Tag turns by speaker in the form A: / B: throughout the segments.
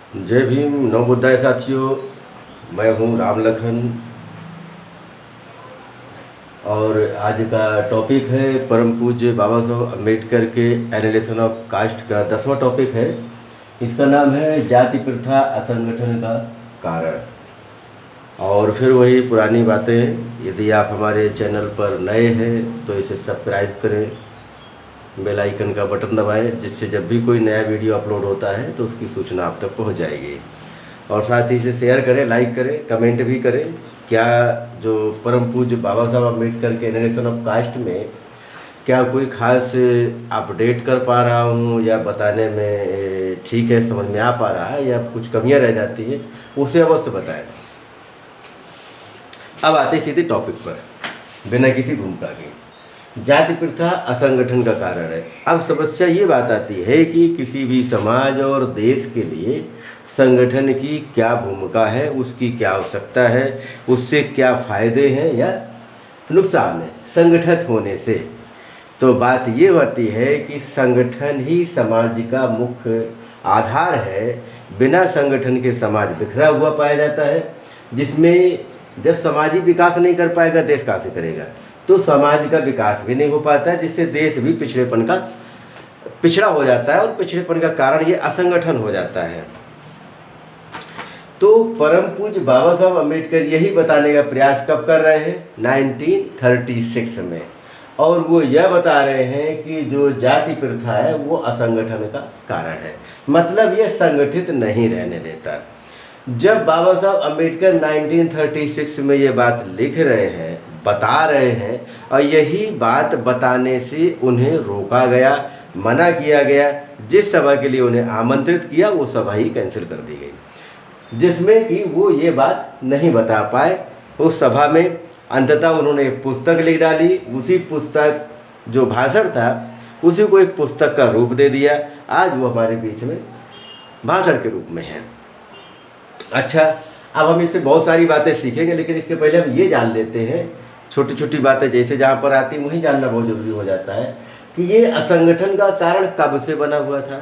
A: जय भीम नवबुद्धाय साथियों। मैं हूँ राम लखन और आज का टॉपिक है परम पूज्य बाबा साहब अम्बेडकर के एनालिसिस ऑफ कास्ट का 10वां टॉपिक है। इसका नाम है जाति प्रथा असंगठन का कारण। और फिर वही पुरानी बातें, यदि आप हमारे चैनल पर नए हैं तो इसे सब्सक्राइब करें, बेल आइकन का बटन दबाएं, जिससे जब भी कोई नया वीडियो अपलोड होता है तो उसकी सूचना आप तक पहुंच जाएगी। और साथ ही इसे शेयर करें, लाइक करें, कमेंट भी करें। क्या जो परम पूज्य बाबा साहब अम्बेडकर के एनालिसिस ऑफ कास्ट में क्या कोई खास अपडेट कर पा रहा हूँ या बताने में ठीक है, समझ में आ पा रहा है, या कुछ कमियाँ रह जाती हैं, उसे अवश्य बताएं। अब आते सीधे टॉपिक पर बिना किसी भूमिका के। जाति प्रथा असंगठन का कारण है। अब समस्या ये बात आती है कि किसी भी समाज और देश के लिए संगठन की क्या भूमिका है, उसकी क्या आवश्यकता है, उससे क्या फायदे हैं या नुकसान है संगठित होने से। तो बात ये होती है कि संगठन ही समाज का मुख्य आधार है। बिना संगठन के समाज बिखरा हुआ पाया जाता है, जिसमें जब समाजी विकास नहीं कर पाएगा देश कहाँ से करेगा। तो समाज का विकास भी नहीं हो पाता है, जिससे देश भी पिछड़ा हो जाता है और पिछड़ेपन का कारण ये असंगठन हो जाता है। तो परम पूज्य बाबा साहब अम्बेडकर यही बताने का प्रयास कब कर रहे हैं? 1936 में। और वो यह बता रहे हैं कि जो जाति प्रथा है वो असंगठन का कारण है, मतलब ये संगठित नहीं रहने देता। जब बाबा साहब अम्बेडकर 1936 में ये बात लिख रहे हैं, बता रहे हैं, और यही बात बताने से उन्हें रोका गया, मना किया गया। जिस सभा के लिए उन्हें आमंत्रित किया वो सभा ही कैंसिल कर दी गई, जिसमें कि वो ये बात नहीं बता पाए। उस सभा में अंततः उन्होंने एक पुस्तक लिख डाली। उसी पुस्तक जो भाषण था उसी को एक पुस्तक का रूप दे दिया। आज वो हमारे बीच में भाषण के रूप में है। अच्छा, अब हम इससे बहुत सारी बातें सीखेंगे, लेकिन इसके पहले हम ये जान लेते हैं, छोटी छोटी बातें जैसे जहाँ पर आती हैं वहीं जानना बहुत ज़रूरी हो जाता है कि ये असंगठन का कारण कब से बना हुआ था।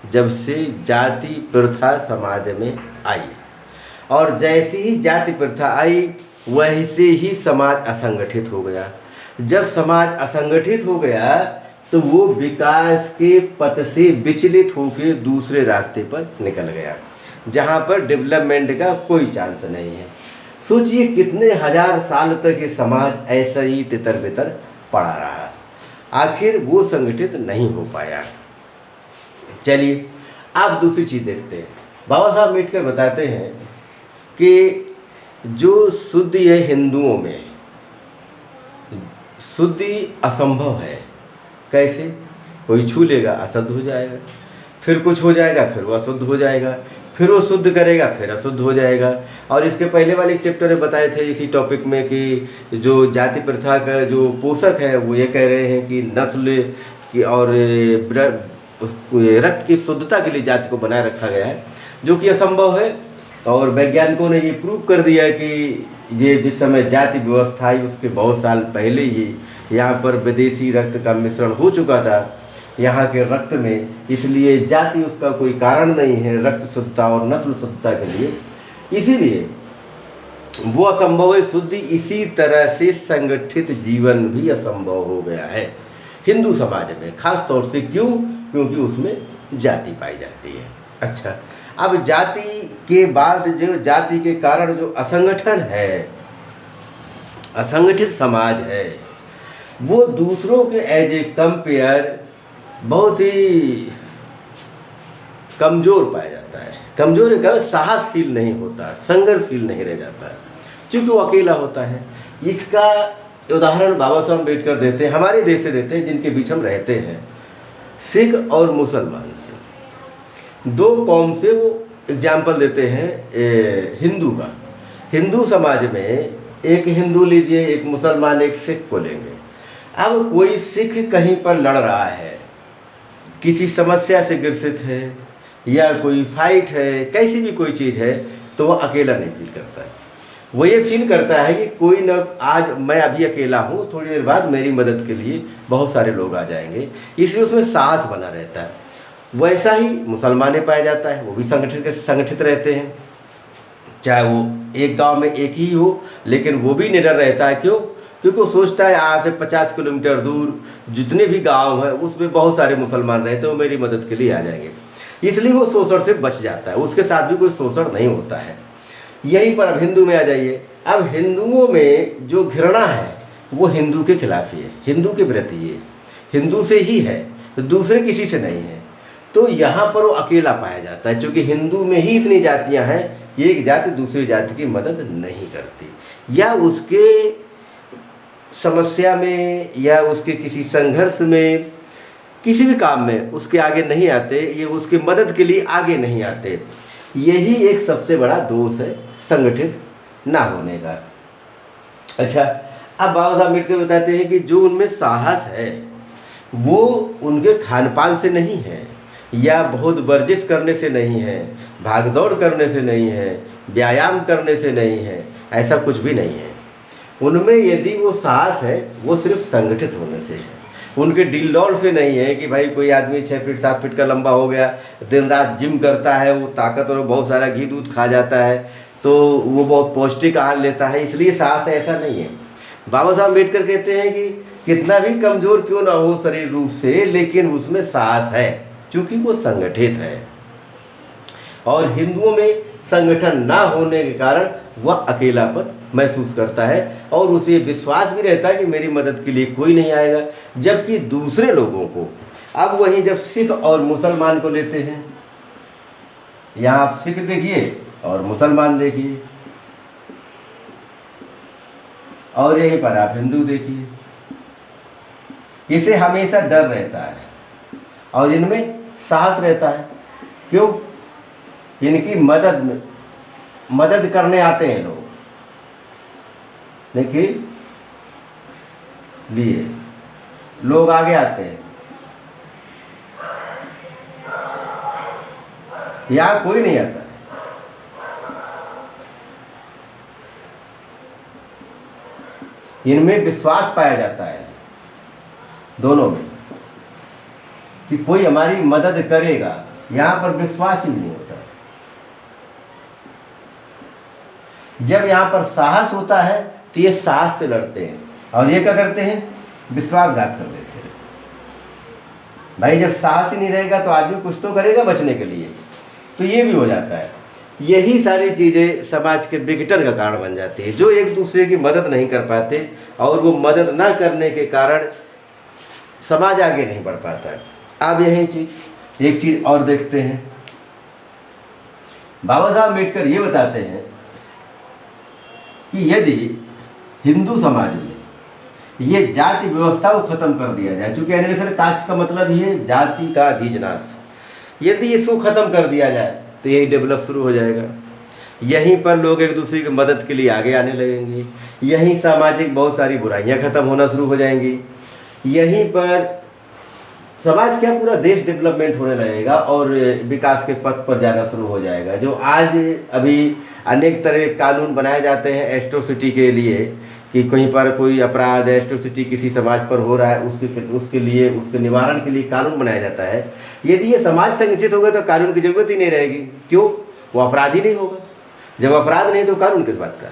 A: जब से जाति प्रथा समाज में आई, और जैसे ही जाति प्रथा आई वैसे ही समाज असंगठित हो गया। जब समाज असंगठित हो गया तो वो विकास के पथ से विचलित होकर दूसरे रास्ते पर निकल गया, जहाँ पर डेवलपमेंट का कोई चांस नहीं है। सोचिए कितने हजार साल तक ये समाज ऐसा ही तितर बितर पड़ा रहा, आखिर वो संगठित नहीं हो पाया। चलिए अब दूसरी चीज़ देखते हैं। बाबा साहब अम्बेडकर बताते हैं कि जो शुद्धि है हिंदुओं में, शुद्धि असंभव है। कैसे? कोई छू लेगा अशुद्ध हो जाएगा, फिर कुछ हो जाएगा फिर वो अशुद्ध हो जाएगा, फिर वो शुद्ध करेगा फिर अशुद्ध हो जाएगा। और इसके पहले वाले चैप्टर में बताए थे इसी टॉपिक में कि जो जाति प्रथा का जो पोषक है वो ये कह रहे हैं कि नस्ल की और रक्त की शुद्धता के लिए जाति को बनाए रखा गया है, जो कि असंभव है। और वैज्ञानिकों ने ये प्रूव कर दिया कि ये जिस समय जाति व्यवस्था आई उसके बहुत साल पहले ही यहाँ पर विदेशी रक्त का मिश्रण हो चुका था यहाँ के रक्त में, इसलिए जाति उसका कोई कारण नहीं है रक्त शुद्धता और नस्ल शुद्धता के लिए। इसीलिए वो असंभव है शुद्धि। इसी तरह से संगठित जीवन भी असंभव हो गया है हिंदू समाज में, खास तौर से। क्यों? क्योंकि उसमें जाति पाई जाती है। अच्छा, अब जाति के बाद जो जाति के कारण जो असंगठन है, असंगठित समाज है, वो दूसरों के एज ए कंपेयर बहुत ही कमज़ोर पाया जाता है। कमज़ोर का साहसशील नहीं होता, संघर्षशील नहीं रह जाता, क्योंकि वो अकेला होता है। इसका उदाहरण बाबा साहब अम्बेडकर देते हैं, हमारे देश से देते हैं जिनके बीच हम रहते हैं, सिख और मुसलमान से, दो कौम से वो एग्जाम्पल देते हैं हिंदू का। हिंदू समाज में एक हिंदू लीजिए, एक मुसलमान, एक सिख को लेंगे। अब कोई सिख कहीं पर लड़ रहा है, किसी समस्या से ग्रसित है या कोई फाइट है, कैसी भी कोई चीज़ है, तो वह अकेला नहीं फील करता है। वो ये फील करता है कि कोई न, आज मैं अभी अकेला हूँ, थोड़ी देर बाद मेरी मदद के लिए बहुत सारे लोग आ जाएंगे, इसलिए उसमें साहस बना रहता है। वैसा ही मुसलमाने पाया जाता है, वो भी संगठित रहते हैं। चाहे वो एक गांव में एक ही हो, लेकिन वो भी निडर रहता है। क्यों? क्योंकि वो सोचता है यहाँ से 50 किलोमीटर दूर जितने भी गांव हैं उसमें बहुत सारे मुसलमान रहते हैं, वो मेरी मदद के लिए आ जाएंगे, इसलिए वो शोषण से बच जाता है। उसके साथ भी कोई शोषण नहीं होता है। यहीं पर अब हिंदू में आ जाइए। अब हिंदुओं में जो घृणा है वो हिंदू के खिलाफ ही है, हिंदू के प्रति है, हिंदू से ही है, दूसरे किसी से नहीं है। तो यहाँ पर वो अकेला पाया जाता है, क्योंकि हिंदू में ही इतनी जातियाँ हैं, एक जाति दूसरी जाति की मदद नहीं करती, या उसके समस्या में या उसके किसी संघर्ष में, किसी भी काम में उसके आगे नहीं आते, ये उसकी मदद के लिए आगे नहीं आते। यही एक सबसे बड़ा दोष है संगठित ना होने का। अच्छा, अब बाबा साहब अम्बेडकर बताते हैं कि जो उनमें साहस है वो उनके खान पान से नहीं है, या बहुत वर्जिश करने से नहीं है, भागदौड़ करने से नहीं है, व्यायाम करने से नहीं है, ऐसा कुछ भी नहीं है। उनमें यदि वो साहस है वो सिर्फ संगठित होने से है, उनके डिलडौल से नहीं है कि भाई कोई आदमी 6 फीट 7 फीट का लंबा हो गया, दिन रात जिम करता है, वो ताकत और बहुत सारा घी दूध खा जाता है, तो वो बहुत पौष्टिक आहार लेता है, इसलिए साहस है, ऐसा नहीं है। बाबा साहब अम्बेडकर कहते हैं कि कितना भी कमज़ोर क्यों ना हो शरीर रूप से, लेकिन उसमें साहस है, क्योंकि वो संगठित है। और हिंदुओं में संगठन ना होने के कारण वह अकेलापन महसूस करता है, और उसे विश्वास भी रहता है कि मेरी मदद के लिए कोई नहीं आएगा। जबकि दूसरे लोगों को, अब वहीं जब सिख और मुसलमान को लेते हैं, यहाँ आप सिख देखिए और मुसलमान देखिए, और यहीं पर आप हिंदू देखिए, इसे हमेशा डर रहता है और इनमें साहस रहता है। क्यों? इनकी मदद करने आते हैं लोग, देखिए लिए लोग आगे आते हैं, यहाँ कोई नहीं आता है। इनमें विश्वास पाया जाता है दोनों में कि कोई हमारी मदद करेगा, यहाँ पर विश्वास ही नहीं होता। जब यहाँ पर साहस होता है तो ये साहस से लड़ते हैं, और ये क्या करते हैं? विश्वासघात कर देते हैं। भाई जब साहस ही नहीं रहेगा तो आदमी कुछ तो करेगा बचने के लिए, तो ये भी हो जाता है। यही सारी चीज़ें समाज के विघटन का कारण बन जाती है, जो एक दूसरे की मदद नहीं कर पाते, और वो मदद ना करने के कारण समाज आगे नहीं बढ़ पाता है। अब यही एक चीज़ और देखते हैं। बाबा साहब अम्बेडकर ये बताते हैं कि यदि हिंदू समाज में ये जाति व्यवस्था को खत्म कर दिया जाए, चूँकि एनिवर्सरी कास्ट का मतलब ही है जाति का बीजनाश, यदि इसको खत्म कर दिया जाए तो यही डेवलप शुरू हो जाएगा। यहीं पर लोग एक दूसरे की मदद के लिए आगे आने लगेंगे, यहीं सामाजिक बहुत सारी बुराइयां खत्म होना शुरू हो जाएंगी, यहीं पर समाज क्या पूरा देश डेवलपमेंट होने लगेगा और विकास के पथ पर जाना शुरू हो जाएगा। जो आज अभी अनेक तरह के कानून बनाए जाते हैं एट्रोसिटी के लिए, कि कहीं पर कोई अपराध एट्रोसिटी किसी समाज पर हो रहा है, उसके निवारण के लिए कानून बनाया जाता है। यदि ये समाज संगठित होगा तो कानून की जरूरत ही नहीं रहेगी। क्यों? वो अपराध ही नहीं होगा। जब अपराध नहीं तो कानून किस बात का?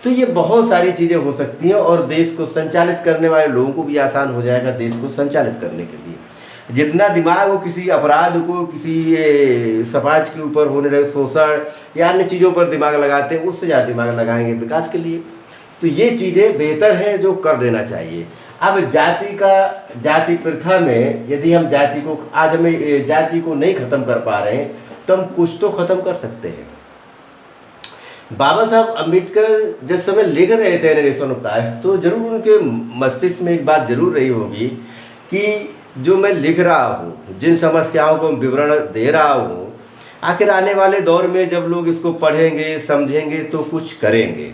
A: तो ये बहुत सारी चीज़ें हो सकती हैं, और देश को संचालित करने वाले लोगों को भी आसान हो जाएगा देश को संचालित करने के लिए। जितना दिमाग वो किसी अपराध को, किसी समाज के ऊपर होने रहे शोषण या अन्य चीज़ों पर दिमाग लगाते हैं, उससे ज़्यादा दिमाग लगाएंगे विकास के लिए। तो ये चीज़ें बेहतर है जो कर देना चाहिए। अब जाति प्रथा में यदि हम आज हमें जाति को नहीं ख़त्म कर पा रहे हैं, तो हम कुछ तो ख़त्म कर सकते हैं। बाबा साहब अम्बेडकर जिस समय लिख रहे थे एनिमेशन ऑफ कास्ट, तो जरूर उनके मस्तिष्क में एक बात जरूर रही होगी कि जो मैं लिख रहा हूँ, जिन समस्याओं को विवरण दे रहा हूँ, आखिर आने वाले दौर में जब लोग इसको पढ़ेंगे समझेंगे तो कुछ करेंगे।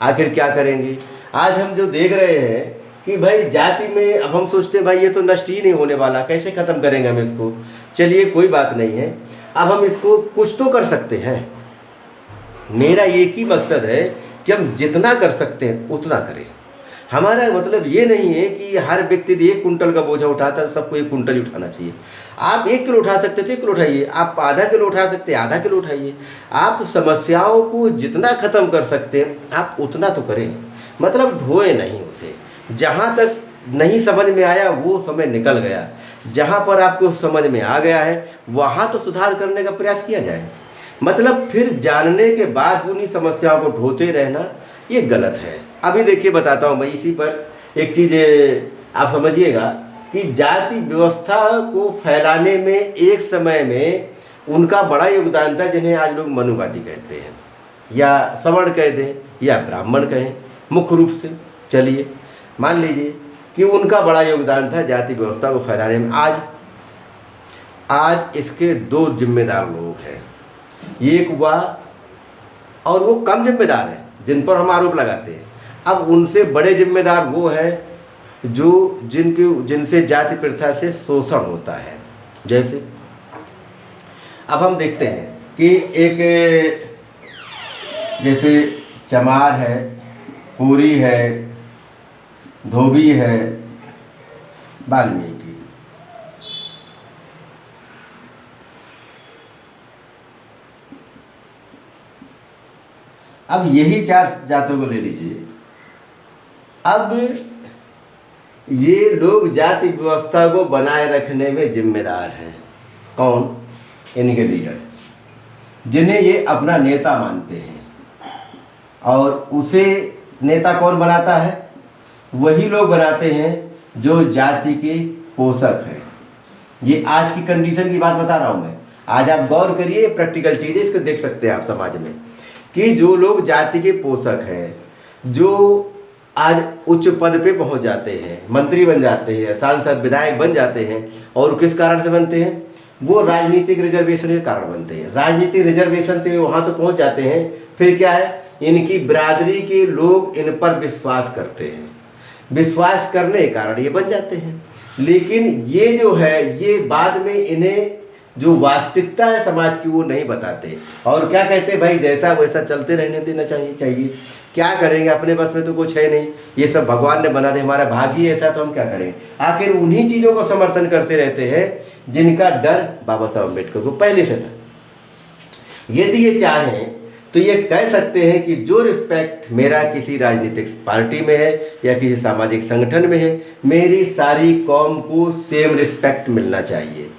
A: आखिर क्या करेंगे? आज हम जो देख रहे हैं कि भाई जाति में, अब हम सोचते हैं भाई ये तो नष्ट ही नहीं होने वाला, कैसे ख़त्म करेंगे हम इसको। चलिए कोई बात नहीं है, अब हम इसको कुछ तो कर सकते हैं। मेरा एक ही मकसद है कि हम जितना कर सकते हैं उतना करें। हमारा मतलब ये नहीं है कि हर व्यक्ति 1 कुंटल का बोझा उठाता है सबको 1 कुंटल ही उठाना चाहिए। आप 1 किलो उठा सकते तो 1 किलो उठाइए, आप आधा किलो उठा सकते आधा किलो उठाइए। आप समस्याओं को जितना ख़त्म कर सकते हैं आप उतना तो करें, मतलब ढोए नहीं उसे। जहाँ तक नहीं समझ में आया वो समय निकल गया, जहाँ पर आपको समझ में आ गया है वहाँ तो सुधार करने का प्रयास किया जाए। मतलब फिर जानने के बाद उन्हीं समस्याओं को ढोते रहना ये गलत है। अभी देखिए बताता हूँ मैं इसी पर एक चीज़ आप समझिएगा कि जाति व्यवस्था को फैलाने में एक समय में उनका बड़ा योगदान था, जिन्हें आज लोग मनुवादी कहते हैं या सवर्ण कह दें या ब्राह्मण कहें, मुख्य रूप से चलिए मान लीजिए कि उनका बड़ा योगदान था जाति व्यवस्था को फैलाने में। आज इसके 2 जिम्मेदार लोग हैं, एक वह और वो कम जिम्मेदार हैं जिन पर हम आरोप लगाते हैं। अब उनसे बड़े जिम्मेदार वो हैं जो जिनसे जाति प्रथा से शोषण होता है। जैसे अब हम देखते हैं कि एक जैसे चमार है, कोरी है, धोबी है, वाल्मीकि, अब यही 4 जातों को ले लीजिए। अब ये लोग जाति व्यवस्था को बनाए रखने में जिम्मेदार हैं। कौन? इनके लीडर, जिन्हें ये अपना नेता मानते हैं। और उसे नेता कौन बनाता है? वही लोग बनाते हैं जो जाति के पोषक हैं। ये आज की कंडीशन की बात बता रहा हूँ मैं। आज आप गौर करिए, प्रैक्टिकल चीज़ें इसको देख सकते हैं आप समाज में कि जो लोग जाति के पोषक हैं, जो आज उच्च पद पे पहुंच जाते हैं, मंत्री बन जाते हैं, सांसद विधायक बन जाते हैं, और किस कारण से बनते हैं? वो राजनीतिक रिजर्वेशन के कारण बनते हैं। राजनीतिक रिजर्वेशन से वहाँ तो पहुंच जाते हैं, फिर क्या है, इनकी बिरादरी के लोग इन पर विश्वास करते हैं, विश्वास करने के कारण ये बन जाते हैं। लेकिन ये जो है ये बाद में इन्हें जो वास्तविकता है समाज की वो नहीं बताते, और क्या कहते हैं, भाई जैसा वैसा चलते रहने देना चाहिए। क्या करेंगे, अपने बस में तो कुछ है नहीं, ये सब भगवान ने बना दे, हमारा भाग्य ऐसा, तो हम क्या करेंगे। आखिर उन्हीं चीज़ों को समर्थन करते रहते हैं जिनका डर बाबा साहब अम्बेडकर को पहले से था। यदि ये चाहें तो ये कह सकते हैं कि जो रिस्पेक्ट मेरा किसी राजनीतिक पार्टी में है या किसी सामाजिक संगठन में है, मेरी सारी कौम को सेम रिस्पेक्ट मिलना चाहिए।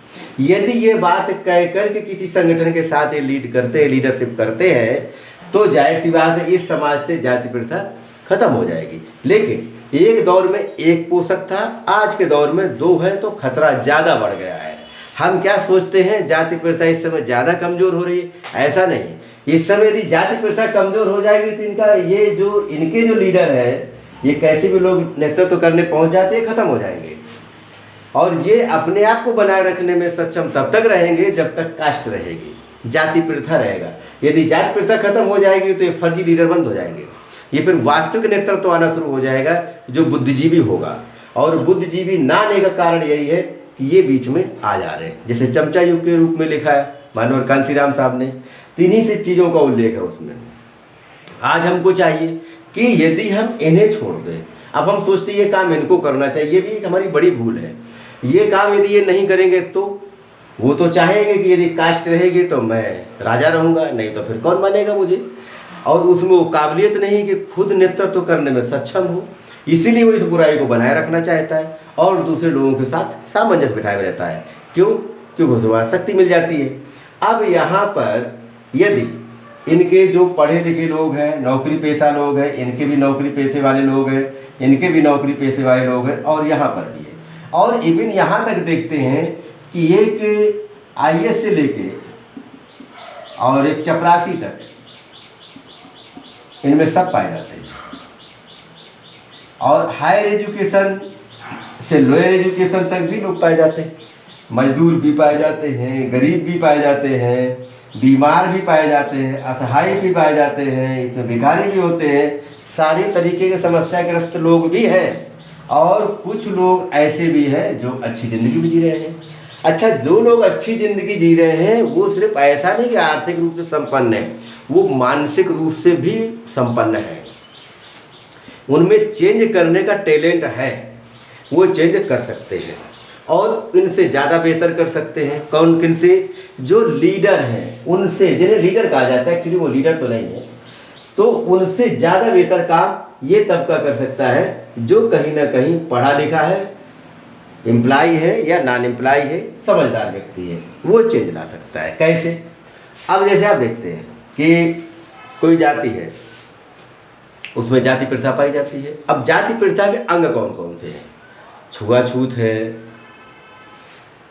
A: यदि ये बात कह कर के किसी संगठन के साथ ये लीडरशिप करते हैं तो जाहिर सी बात है इस समाज से जाति प्रथा खत्म हो जाएगी। लेकिन एक दौर में एक पोषक था, आज के दौर में 2 है, तो खतरा ज़्यादा बढ़ गया है। हम क्या सोचते हैं, जाति प्रथा इस समय ज़्यादा कमज़ोर हो रही है? ऐसा नहीं। इस समय यदि जाति प्रथा कमज़ोर हो जाएगी तो इनके जो लीडर हैं, ये कैसे भी लोग नेतृत्व करने पहुंच जाते हैं, ख़त्म हो जाएंगे। और ये अपने आप को बनाए रखने में सक्षम तब तक रहेंगे जब तक कास्ट रहेगी, जाति प्रथा रहेगा। यदि जाति प्रथा खत्म हो जाएगी तो ये फर्जी लीडर बंद हो जाएंगे। ये फिर वास्तविक नेतृत्व आना शुरू हो जाएगा जो बुद्धिजीवी होगा। और बुद्धिजीवी ना आने का कारण यही है कि ये बीच में आ जा रहे हैं। जैसे चमचा युग के रूप में लिखा है मानवर कांसीराम साहब ने, तीनों से चीज़ों का उल्लेख है उसमें। आज हमको चाहिए कि यदि हम इन्हें छोड़ दें, अब हम सोचते ये काम इनको करना चाहिए, ये भी एक हमारी बड़ी भूल है। ये काम यदि ये नहीं करेंगे तो वो तो चाहेंगे कि यदि कास्ट रहेगी तो मैं राजा रहूँगा, नहीं तो फिर कौन मानेगा मुझे। और उसमें वो काबिलियत नहीं कि खुद नेतृत्व करने में सक्षम हो, इसीलिए वो इस बुराई को बनाए रखना चाहता है और दूसरे लोगों के साथ सामंजस्य बिठाए हुए रहता है। क्यों? क्योंकि उसके बाद शक्ति मिल जाती है। अब यहाँ पर यदि इनके जो पढ़े लिखे लोग हैं, नौकरी पेशा लोग हैं, इनके भी नौकरी पेशे वाले लोग हैं, इनके भी नौकरी पेशे वाले लोग हैं, और यहाँ पर भी है, और इवन यहाँ तक देखते हैं कि एक IAS से लेके और एक चपरासी तक इनमें सब पाए जाते हैं। और हायर एजुकेशन से लोअर एजुकेशन तक भी लोग पाए जाते हैं। मजदूर भी पाए जाते हैं, गरीब भी पाए जाते हैं, बीमार भी पाए जाते हैं, असहाय भी पाए जाते हैं, इसमें भिखारी भी होते हैं, सारे तरीके के समस्याग्रस्त लोग भी हैं। और कुछ लोग ऐसे भी हैं जो अच्छी ज़िंदगी भी जी रहे हैं। अच्छा, जो लोग अच्छी ज़िंदगी जी रहे हैं वो सिर्फ ऐसा नहीं कि आर्थिक रूप से संपन्न है, वो मानसिक रूप से भी संपन्न है। उनमें चेंज करने का टैलेंट है, वो चेंज कर सकते हैं और इनसे ज़्यादा बेहतर कर सकते हैं। कौन किन से? जो लीडर हैं उनसे, जिन्हें लीडर कहा जाता है, एक्चुअली वो लीडर तो नहीं है, तो उनसे ज़्यादा बेहतर काम ये तबका कर सकता है जो कहीं ना कहीं पढ़ा लिखा है, एम्प्लॉय है या नॉन एम्प्लॉय है, समझदार व्यक्ति है, वो चेंज ला सकता है। कैसे? अब जैसे आप देखते हैं कि कोई जाति है, उसमें जाति प्रथा पाई जाती है। अब जाति प्रथा के अंग कौन कौन से हैं? छुआछूत है,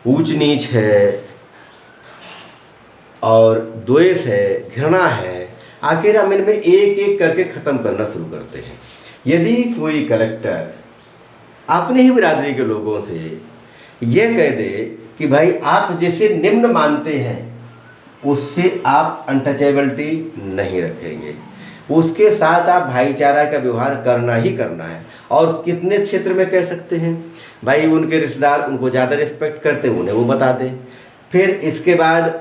A: ऊंच नीच है और द्वेष है, घृणा है। आखिर हम इनमें एक एक करके ख़त्म करना शुरू करते हैं। यदि कोई कलेक्टर अपनी ही बिरादरी के लोगों से ये कह दे कि भाई आप जिसे निम्न मानते हैं उससे आप अनटचेबिलिटी नहीं रखेंगे, उसके साथ आप भाईचारा का व्यवहार करना ही करना है। और कितने क्षेत्र में कह सकते हैं भाई, उनके रिश्तेदार उनको ज़्यादा रिस्पेक्ट करते हैं उन्हें वो बता दें, फिर इसके बाद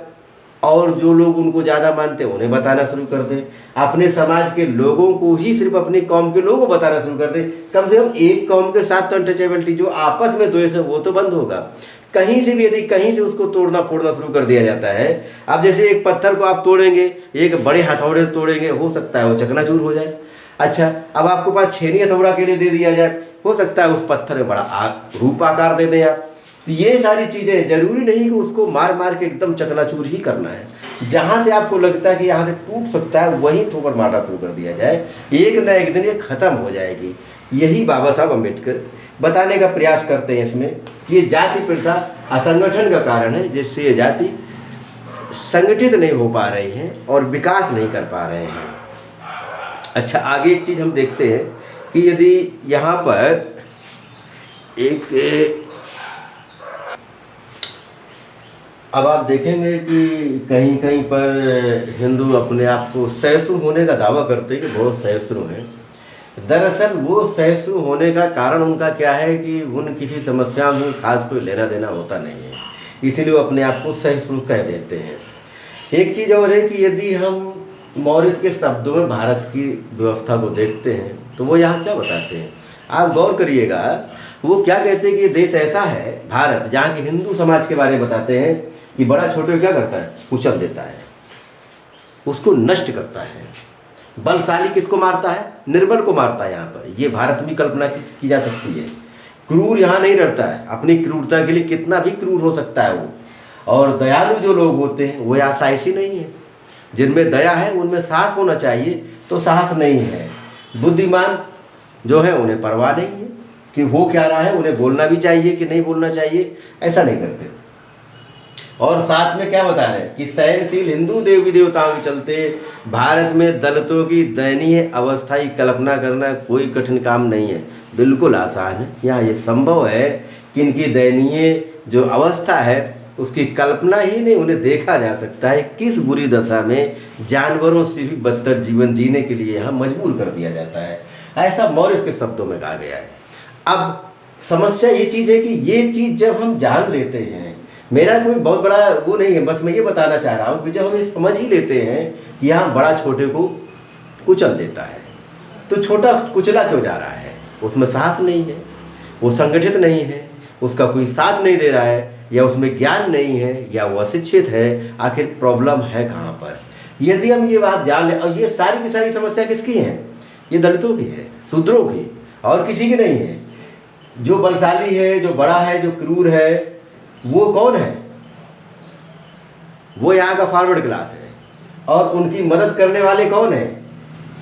A: और जो लोग उनको ज़्यादा मानते हैं उन्हें बताना शुरू कर दें, अपने समाज के लोगों को ही सिर्फ अपनी कौम के लोगों को बताना शुरू कर दें। कम से कम एक कौम के साथ तो अनटचेबिलिटी, जो आपस में द्वेष है वो तो बंद होगा। कहीं से भी यदि कहीं से उसको तोड़ना फोड़ना शुरू कर दिया जाता है, अब जैसे एक पत्थर को आप तोड़ेंगे, एक बड़े हथौड़े से तोड़ेंगे, हो सकता है वो चकनाचूर हो जाए। अच्छा, अब आपके पास छेनी हथौड़ा के लिए दे दिया जाए, हो सकता है उस पत्थर में बड़ा रूप आकार दे दें आप। तो ये सारी चीज़ें जरूरी नहीं कि उसको मार मार के एकदम चकनाचूर ही करना है। जहाँ से आपको लगता है कि यहाँ से टूट सकता है वहीं ठोकर मारना शुरू कर दिया जाए, एक न एक दिन ये ख़त्म हो जाएगी। यही बाबा साहब अम्बेडकर बताने का प्रयास करते हैं इसमें। ये जाति प्रथा असंगठन का कारण है, जिससे ये जाति संगठित नहीं हो पा रही हैं और विकास नहीं कर पा रहे हैं। अच्छा, आगे एक चीज़ हम देखते हैं कि यदि यहाँ पर एक अब आप देखेंगे कि कहीं कहीं पर हिंदू अपने आप को सहिष्णु होने का दावा करते हैं कि बहुत सहिष्णु हैं। दरअसल वो सहिष्णु होने का कारण उनका क्या है कि उन किसी समस्या में खास कोई लेना देना होता नहीं है, इसीलिए वो अपने आप को सहिष्णु कह देते हैं। एक चीज़ और है कि यदि हम मॉरिस के शब्दों में भारत की व्यवस्था को देखते हैं तो वो यहाँ क्या बताते हैं, आप गौर करिएगा। वो क्या कहते हैं कि ये देश ऐसा है भारत, जहाँ के हिंदू समाज के बारे में बताते हैं कि बड़ा छोटे को क्या करता है, कुचल देता है, उसको नष्ट करता है। बलशाली किसको मारता है, निर्बल को मारता है। यहाँ पर ये भारत में कल्पना की जा सकती है। क्रूर यहाँ नहीं डरता है, अपनी क्रूरता के लिए कितना भी क्रूर हो सकता है वो। और दयालु जो लोग होते हैं वो यहाँ साहसी नहीं है, जिनमें दया है उनमें साहस होना चाहिए, तो साहस नहीं है। बुद्धिमान जो है उन्हें परवाह नहीं है कि हो क्या रहा है, उन्हें बोलना भी चाहिए कि नहीं बोलना चाहिए, ऐसा नहीं करते। और साथ में क्या बता रहे हैं कि सहनशील हिंदू देवी देवताओं के चलते भारत में दलितों की दयनीय अवस्था की कल्पना करना कोई कठिन काम नहीं है, बिल्कुल आसान है। यहाँ ये संभव है कि इनकी दयनीय जो अवस्था है उसकी कल्पना ही नहीं, उन्हें देखा जा सकता है किस बुरी दशा में जानवरों से भी बदतर जीवन जीने के लिए यहाँ मजबूर कर दिया जाता है। ऐसा मॉरिस के शब्दों में कहा गया है। अब समस्या ये चीज़ है कि ये चीज़ जब हम जान लेते हैं, मेरा कोई बहुत बड़ा वो नहीं है, बस मैं ये बताना चाह रहा हूँ कि जब हम ये समझ ही लेते हैं कि यहाँ बड़ा छोटे को कुचल देता है, तो छोटा कुचला क्यों जा रहा है, उसमें साहस नहीं है, वो संगठित नहीं है, उसका कोई साथ नहीं दे रहा है, या उसमें ज्ञान नहीं है, या वो अशिक्षित है। आखिर प्रॉब्लम है कहाँ पर? यदि हम ये बात जान लें, और ये सारी की सारी समस्या किसकी है, ये दलितों की है, शूद्रों की, और किसी की नहीं है। जो बलशाली है, जो बड़ा है, जो क्रूर है, वो कौन है? वो यहाँ का फॉरवर्ड क्लास है। और उनकी मदद करने वाले कौन है?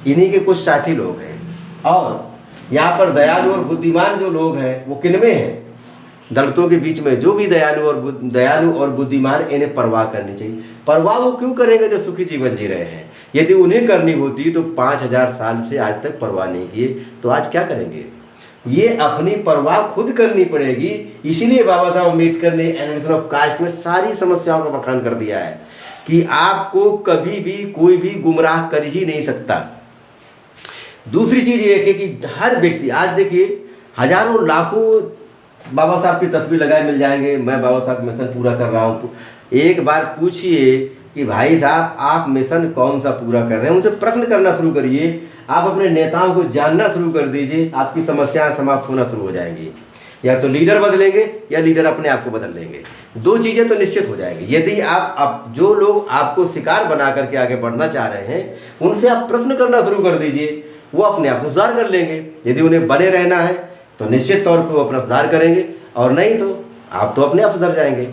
A: इन्हीं के कुछ साथी लोग हैं। और यहाँ पर दयालु और बुद्धिमान जो लोग हैं वो किनमें हैं? दलितों के बीच में जो भी दयालु और बुद्धिमान, इन्हें परवाह करनी चाहिए। परवाह वो क्यों करेंगे जो सुखी जीवन जी रहे हैं? यदि उन्हें करनी होती तो 5000 साल से आज तक परवाह नहीं किए, तो आज क्या करेंगे? ये अपनी परवाह खुद करनी पड़ेगी। इसीलिए बाबा साहब अम्बेडकर ने एनालिसिस ऑफ कास्ट में सारी समस्याओं का बखान कर दिया है कि आपको कभी भी कोई भी गुमराह कर ही नहीं सकता। दूसरी चीज़ ये है कि हर व्यक्ति, आज देखिए हजारों लाखों बाबा साहब की तस्वीर लगाए मिल जाएंगे, मैं बाबा साहब मिशन पूरा कर रहा हूँ। तो एक बार पूछिए कि भाई साहब आप मिशन कौन सा पूरा कर रहे हैं, उनसे प्रश्न करना शुरू करिए। आप अपने नेताओं को जानना शुरू कर दीजिए, आपकी समस्याएं समाप्त होना शुरू हो जाएंगी। या तो लीडर बदलेंगे या लीडर अपने आप को बदल लेंगे, दो चीज़ें तो निश्चित हो जाएंगी। यदि आप जो लोग आपको शिकार बना करके आगे बढ़ना चाह रहे हैं उनसे आप प्रश्न करना शुरू कर दीजिए, वो अपने आप सुधार कर लेंगे। यदि उन्हें बने रहना है तो निश्चित तौर पर वो अपना सुधार करेंगे, और नहीं तो आप तो अपने आप सुधर जाएंगे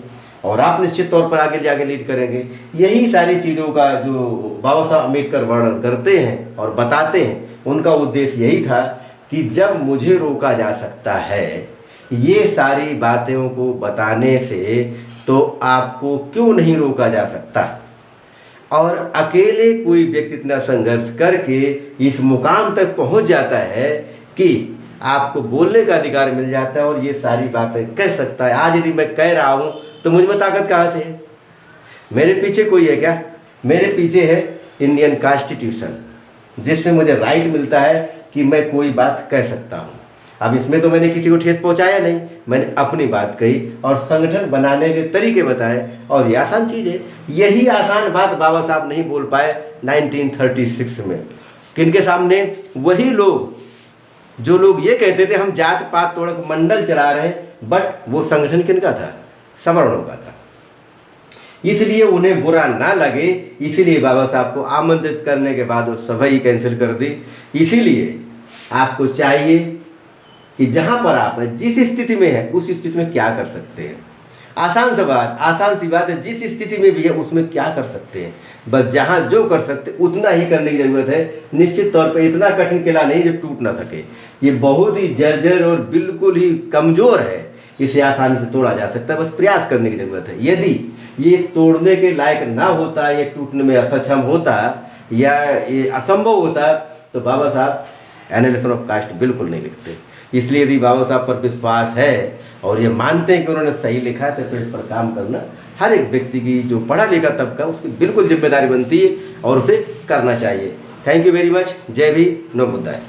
A: और आप निश्चित तौर पर आगे जाके लीड करेंगे। यही सारी चीज़ों का जो बाबा साहब अम्बेडकर वर्णन करते हैं और बताते हैं, उनका उद्देश्य यही था कि जब मुझे रोका जा सकता है ये सारी बातों को बताने से, तो आपको क्यों नहीं रोका जा सकता। और अकेले कोई व्यक्ति इतना संघर्ष करके इस मुकाम तक पहुंच जाता है कि आपको बोलने का अधिकार मिल जाता है और ये सारी बातें कह सकता है। आज यदि मैं कह रहा हूँ तो मुझ में ताकत कहाँ से है? मेरे पीछे कोई है क्या? मेरे पीछे है इंडियन कॉन्स्टिट्यूशन, जिसमें मुझे राइट मिलता है कि मैं कोई बात कह सकता हूँ। अब इसमें तो मैंने किसी को ठेस पहुँचाया नहीं, मैंने अपनी बात कही और संगठन बनाने के तरीके बताए, और ये आसान चीज़ है। यही आसान बात बाबा साहब नहीं बोल पाए 1936 में। किनके सामने? वही लोग जो लोग ये कहते थे हम जात पात तोड़क मंडल चला रहे हैं, बट वो संगठन किनका था? सवर्णों का था। इसलिए उन्हें बुरा ना लगे, इसीलिए बाबा साहब को आमंत्रित करने के बाद वो सभा ही कैंसिल कर दी। इसीलिए आपको चाहिए कि जहाँ पर आप जिस स्थिति में है उस स्थिति में क्या कर सकते हैं। आसान सी बात है, जिस स्थिति में भी है उसमें क्या कर सकते हैं। बस जहाँ जो कर सकते उतना ही करने की ज़रूरत है। निश्चित तौर पर इतना कठिन किला नहीं जो टूट ना सके। ये बहुत ही जर्जर और बिल्कुल ही कमज़ोर है, इसे आसानी से तोड़ा जा सकता है, बस प्रयास करने की ज़रूरत है। यदि ये तोड़ने के लायक ना होता, ये टूटने में असक्षम होता या ये असंभव होता, तो बाबा साहब एनालिसिस ऑफ कास्ट बिल्कुल नहीं लिखते। इसलिए यदि बाबा साहब पर विश्वास है और ये मानते हैं कि उन्होंने सही लिखा है, तो फिर इस पर काम करना हर एक व्यक्ति की, जो पढ़ा लिखा तबका, उसकी बिल्कुल जिम्मेदारी बनती है और उसे करना चाहिए। Thank you very much. जय भी, नो बुद्धाय।